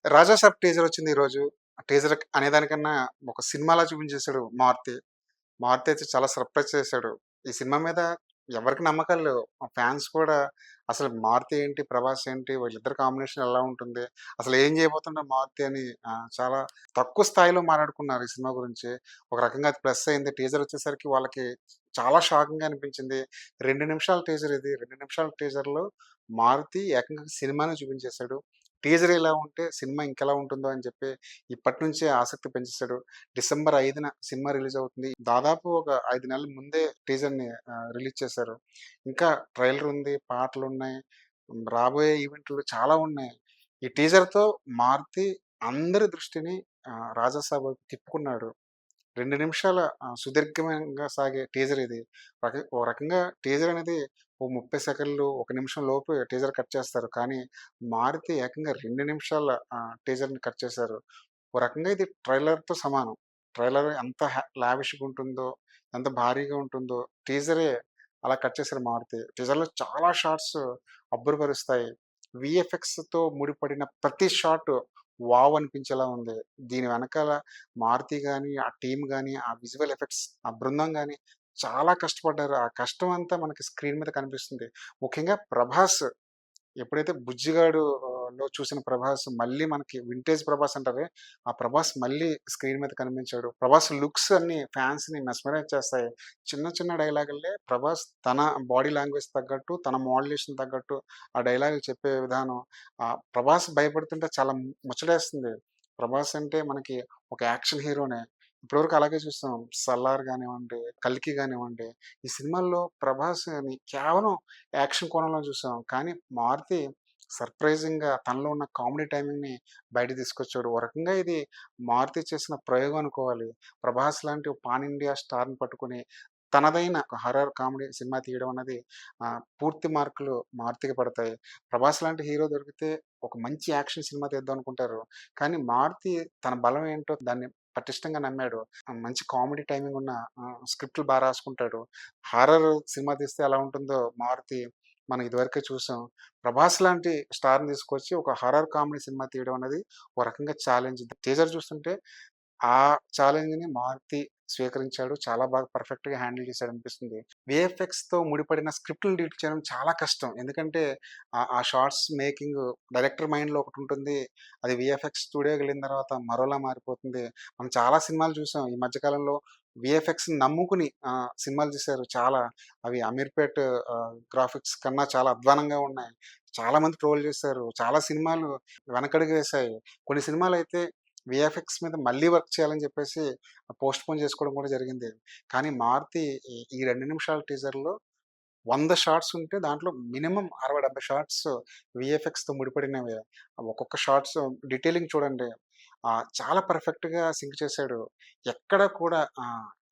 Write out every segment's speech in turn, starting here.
'రాజా సాబ్' teaser వచ్చింది ఈరోజు. ఆ టీజర్ అనేదానికన్నా ఒక సినిమాలా చూపించేసాడు 'మారుతి'. 'మారుతి' అయితే చాలా సర్ప్రైజ్ చేసాడు. ఈ సినిమా మీద ఎవరికీ నమ్మకాలు లేవు. మా ఫ్యాన్స్ కూడా అసలు 'మారుతి' ఏంటి, 'ప్రభాస్' ఏంటి, వీళ్ళిద్దరి కాంబినేషన్ ఎలా ఉంటుంది? అసలు ఏం చేయబోతున్నాడు 'మారుతి' అని చాలా తక్కువ స్థాయిలో మాట్లాడుకున్నారు ఈ సినిమా గురించి. ఒక రకంగా అది ప్లస్ అయింది. టీజర్ వచ్చేసరికి వాళ్ళకి చాలా షాకింగ్‌గా అనిపించింది. 2 నిమిషాల టీజర్ ఇది. 2 నిమిషాల టీజర్‌లో 'మారుతి' ఏకంగా సినిమానే చూపించేసాడు. టీజర్ ఇలా ఉంటే సినిమా ఇంకెలా ఉంటుందో అని చెప్పి ఇప్పటినుంచే ఆసక్తి పెంచేసాడు. డిసెంబర్ 5న సినిమా రిలీజ్ అవుతుంది. దాదాపు ఒక 5 నెలల ముందే టీజర్‌ని రిలీజ్ చేశారు. ఇంకా ట్రైలర్ ఉంది, పాటలున్నాయి, రాబోయే ఈవెంట్లు చాలా ఉన్నాయి. ఈ టీజర్‌తో 'మారుతి' అందరి దృష్టిని 'రాజాసాబ్' వైపు తిప్పుకున్నాడు. 2 నిమిషాల సుదీర్ఘంగా సాగే టీజర్ ఇది. ఓ రకంగా టీజర్ అనేది ఓ 30 సెకన్లు, 1 నిమిషం లోపు టీజర్ కట్ చేస్తారు. కానీ 'మారుతి' ఏకంగా 2 నిమిషాల టీజర్‌ని కట్ చేశారు. ఓ రకంగా ఇది ట్రైలర్‌తో సమానం. ట్రైలర్ ఎంత లావిష్‌గా ఉంటుందో, ఎంత భారీగా ఉంటుందో టీజరే అలా కట్ చేశారు 'మారుతి'. టీజర్‌లో చాలా షాట్స్ అబ్బురపరుస్తాయి. వీఎఫ్ఎక్స్‌తో ముడిపడిన ప్రతి షాట్ వావ్! అనిపించేలా ఉంది. దీని వెనకాల 'మారుతి' గాని, ఆ టీమ్ గాని, ఆ విజువల్ ఎఫెక్ట్స్, ఆ బృందం గాని చాలా కష్టపడ్డారు. ఆ కష్టం అంతా మనకి స్క్రీన్ మీద కనిపిస్తుంది. ముఖ్యంగా 'ప్రభాస్' ఎప్పుడైతే 'బుజ్జిగాడు' లో చూసిన 'ప్రభాస్' మళ్ళీ మనకి వింటేజ్ 'ప్రభాస్' అంటారే, ఆ 'ప్రభాస్' మళ్ళీ స్క్రీన్ మీద కనిపించాడు. 'ప్రభాస్' లుక్స్ అన్నీ ఫాన్స్‌ని మెస్మరైజ్ చేస్తాయి. చిన్న చిన్న డైలాగుల్లే 'ప్రభాస్' తన బాడీ లాంగ్వేజ్ తగ్గట్టు, తన మోడ్యులేషన్ తగ్గట్టు ఆ డైలాగులు చెప్పే విధానం 'ప్రభాస్' భయపడుతుంటే చాలా ముచ్చటేస్తుంది. 'ప్రభాస్' అంటే మనకి ఒక యాక్షన్ హీరోనే. ఇప్పటివరకు అలాగే చూసాం. 'సలార్' గానివ్వండి, 'కల్కి' గానివ్వండి, ఈ సినిమాల్లో 'ప్రభాస్‌ని' కేవలం యాక్షన్ కోణంలో చూసాం. కానీ 'మారుతి' సర్ప్రైజింగ్‌గా తనలో ఉన్న కామెడీ టైమింగ్‌ని బయటకి తీసుకొచ్చాడు. ఓ రకంగా ఇది 'మారుతి' చేసిన ప్రయోగం అనుకోవాలి. 'ప్రభాస్' లాంటి పాన్ ఇండియా స్టార్‌ని పట్టుకొని తనదైన ఒక హారర్ కామెడీ సినిమా తీయడం అన్నది పూర్తి మార్కులు 'మారుతి'కి పడతాయి. 'ప్రభాస్' లాంటి హీరో దొరికితే ఒక మంచి యాక్షన్ సినిమా తీద్దాం అనుకుంటారు. కానీ 'మారుతి' తన బలం ఏంటో దాన్ని పటిష్టంగా నమ్మాడు. మంచి కామెడీ టైమింగ్ ఉన్న స్క్రిప్ట్‌లు రాసుకుంటాడు. హారర్ సినిమా తీస్తే ఎలా ఉంటుందో 'మారుతి' మనం ఇదివరకే చూసాం. 'ప్రభాస్' లాంటి స్టార్‌ని తీసుకొచ్చి ఒక హారర్ కామెడీ సినిమా తీయడం అనేది ఓ రకంగా ఛాలెంజ్. టీజర్ చూస్తుంటే ఆ ఛాలెంజ్‌ని 'మారుతి' స్వీకరించాడు. చాలా బాగా పర్ఫెక్ట్‌గా హ్యాండిల్ చేశాడనిపిస్తుంది. వీఎఫ్ఎక్స్‌తో ముడిపడిన స్క్రిప్ట్‌లు రీడ్ చేయడం చాలా కష్టం. ఎందుకంటే ఆ షాట్స్ మేకింగ్ డైరెక్టర్ మైండ్‌లో ఒకటుంటుంది. అది వీఎఫ్ఎక్స్ స్టూడియోకెళ్ళిన తర్వాత మరోలా మారిపోతుంది. మనం చాలా సినిమాలు చూసాం. ఈ మధ్య కాలంలో వీఎఫ్ఎక్స్‌ని నమ్ముకుని సినిమాలు తీశారు చాలా. అవి అమీర్‌పేట్ గ్రాఫిక్స్ కన్నా చాలా అధ్వానంగా ఉన్నాయి. చాలామంది ట్రోల్ చేశారు. చాలా సినిమాలు వెనకడుగు వేశాయి. కొన్ని సినిమాలైతే వీఎఫ్ఎక్స్ మీద మళ్ళీ వర్క్ చేయాలని చెప్పేసి పోస్ట్‌పోన్ చేసుకోవడం కూడా జరిగింది. కానీ 'మారుతి' ఈ 2 నిమిషాల టీజర్‌లో 100 షాట్స్ ఉంటే దాంట్లో మినిమమ్ 60, 70 షాట్స్ వీఎఫ్ఎక్స్‌తో ముడిపడినవే. ఒక్కొక్క షాట్స్ డీటెయిలింగ్ చూడండి. చాలా పర్ఫెక్ట్‌గా సింక్ చేశాడు. ఎక్కడ కూడా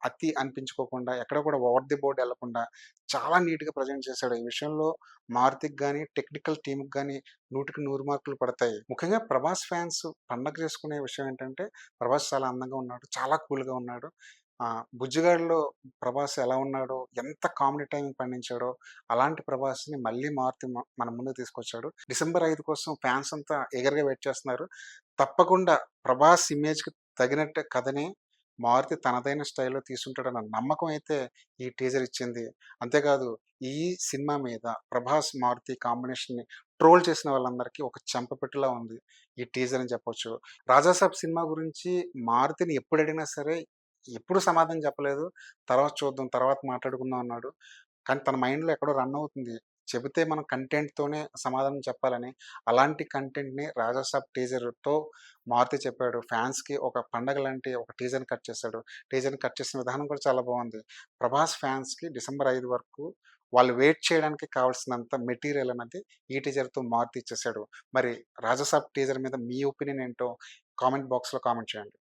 అతి అనిపించుకోకుండా, ఎక్కడ కూడా ఓవర్ ది బోర్డ్ ఎళ్ళకుండా చాలా నీట్‌గా ప్రెజెంట్ చేశాడు. ఈ విషయంలో 'మారుతి'కి గాని, టెక్నికల్ టీమ్‌కి గాని 100కి 100 మార్కులు పడతాయి. ముఖ్యంగా 'ప్రభాస్' ఫ్యాన్స్ పండగ చేసుకునే విషయం ఏంటంటే 'ప్రభాస్' చాలా అందంగా ఉన్నాడు. చాలా కూల్‌గా ఉన్నాడు. 'బుజ్జిగాడులో' 'ప్రభాస్' ఎలా ఉన్నాడో, ఎంత కామెడీ టైమింగ్ పండించాడో, అలాంటి 'ప్రభాస్‌ని' మళ్ళీ 'మారుతి' మన ముందుకు తీసుకొచ్చాడు. డిసెంబర్ 5 కోసం ఫ్యాన్స్ అంతా ఈగర్‌గా వెయిట్ చేస్తున్నారు. తప్పకుండా 'ప్రభాస్' ఇమేజ్‌కి తగినట్టే కథని 'మారుతి' తనదైన స్టైల్‌లో తీసుంటాడన్న నమ్మకం అయితే ఈ టీజర్ ఇచ్చింది. అంతేకాదు ఈ సినిమా మీద 'ప్రభాస్', 'మారుతి' కాంబినేషన్‌ని ట్రోల్ చేసిన వాళ్ళందరికీ ఒక చెంపపెట్టులా ఉంది ఈ టీజర్ అని చెప్పొచ్చు. 'రాజాసాబ్' సినిమా గురించి 'మారుతిని' ఎప్పుడడిగినా సరే ఎప్పుడు సమాధానం చెప్పలేదు. తర్వాత చూద్దాం, తర్వాత మాట్లాడుకుందాం అన్నాడు. కానీ తన మైండ్‌లో ఎక్కడో రన్ అవుతుంది. చెబితే మనం కంటెంట్‌తోనే సమాధానం చెప్పాలని. అలాంటి కంటెంట్‌ని 'రాజాసాబ్' టీజర్‌తో మారుతి చెప్పాడు. ఫ్యాన్స్‌కి ఒక పండగ లాంటి ఒక టీజర్‌ని కట్ చేశాడు. టీజర్‌ని కట్ చేసిన విధానం కూడా చాలా బావుంది. 'ప్రభాస్' ఫ్యాన్స్‌కి డిసెంబర్ 5 వరకు వాళ్ళు వెయిట్ చేయడానికి కావాల్సినంత మెటీరియల్ అనేది ఈ టీజర్‌తో మారుతి ఇచ్చేసాడు. మరి 'రాజాసాబ్' టీజర్ మీద మీ ఒపీనియన్ ఏంటో కామెంట్ బాక్స్‌లో కామెంట్ చేయండి.